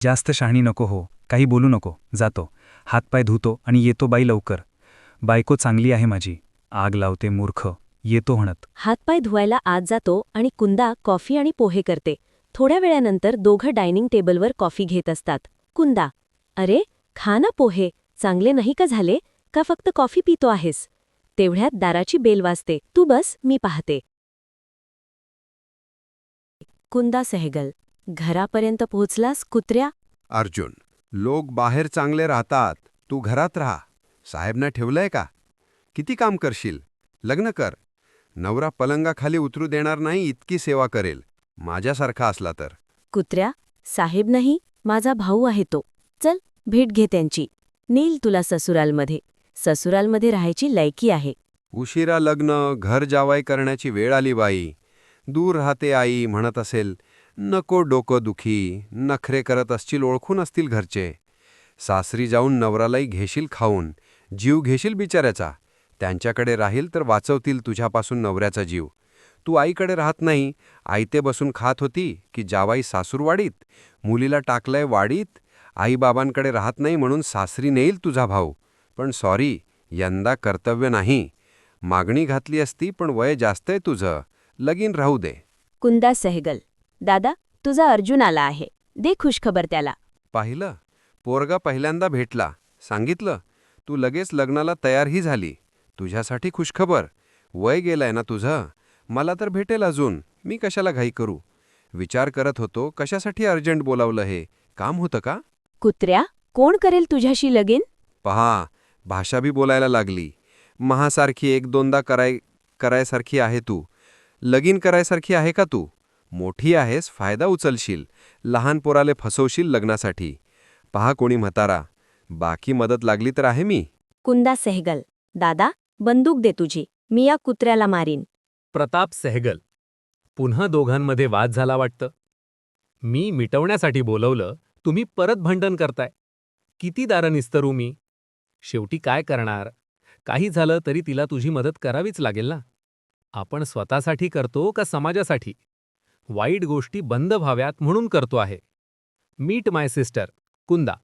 जास्त शहाणी नको हो, काही बोलू नको, जातो. हातपाय धुतो आणि येतो बाई लवकर. बायको चांगली आहे माझी. आग लावते मूर्ख, येतो म्हणत. हातपाय धुवायला आत जातो आणि कुंदा कॉफी आणि पोहे करते. थोड्या वेळानंतर दोघं डायनिंग टेबलवर कॉफी घेत असतात. कुंदा, अरे खा ना पोहे, चांगले नाही का झाले, का फक्त कॉफी पितो आहेस? तेवढ्यात दाराची बेल वाजते. तू बस, मी पाहते. कुंदा सहगल, घरापर्यंत पोहोचलास कुत्र्या? अर्जुन, लोक बाहेर चांगले राहतात, तू घरात राहा. साहेबनं ठेवलंय का? किती काम करशील? लग्न कर. नवरा पलंगाखाली उतरू देणार नाही इतकी सेवा करेल, माझ्यासारखा असला तर. कुत्र्या, साहेब नाही, माझा भाऊ आहे तो. चल, भेट घे त्यांची. नेल तुला ससुरालमध्ये. ससुरालमध्ये राहायची लायकी आहे. उशिरा लग्न, घर जावाई करण्याची वेळ आली बाई. दूर राहते आई म्हणत असेल, नको डोकं दुखी, नखरे करत असतील, ओळखून असतील घरचे. सासरी जाऊन नवरालाही घेशील खाऊन, जीव घेशील बिचाऱ्याचा. त्यांच्याकडे राहील तर वाचवतील तुझ्यापासून नवऱ्याचा जीव. तू आईकडे राहत नाही, आईते बसून खात होती की जावाई सासूरवाडीत, मुलीला टाकलंय वाडीत. आईबाबांकडे राहत नाही म्हणून सासरी नेईल तुझा भाऊ. पण सॉरी, यंदा कर्तव्य नाही. मागणी घातली असती पण वय जास्त आहे तुझं, लगीन राहू दे. कुंदा सहगल, दादा, तुझा अर्जुन आला आहे. दे खुशखबर त्याला. पाहिलं, पोरगा पहिल्यांदा भेटला, सांगितलं. तू लगेच लग्नाला तयारही झाली. तुझ्यासाठी खुशखबर. वय गेलंय ना तुझं. मला तर भेटेल अजून, मी कशाला घाई करू. विचार करत होतो कशासाठी अर्जंट बोलावलं हे, काम होतं का? कुत्र्या, कोण करेल तुझ्याशी लगीन? पहा, भाषा बी बोलायला लागली. महासारखी एक दोनदा करायसारखी आहे तू. लगीन करायसारखी आहे का तू? मोठी आहेस, फायदा उचलशील. लहान पोराले फसवशील लग्नासाठी. पहा कोणी म्हातारा. बाकी मदत लागली तर आहे मी. कुंदा सहगल, दादा, बंदूक दे तुझी. मी या कुत्र्याला मारीन. प्रताप सहगल, पुन्हा दोघांमध्ये वाद झाला वाटतं. मी मिटवण्यासाठी बोलवलं, तुम्ही परत भांडण करताय. किती दारं निस्तरू मी? शेवटी काय करणार? काही झालं तरी तिला तुझी मदत करावीच लागेल ना. आपण स्वतःसाठी करतो का समाजासाठी? वाईट गोष्टी बंद व्हाव्यात म्हणून करतो आहे. मीट माय सिस्टर, कुंदा.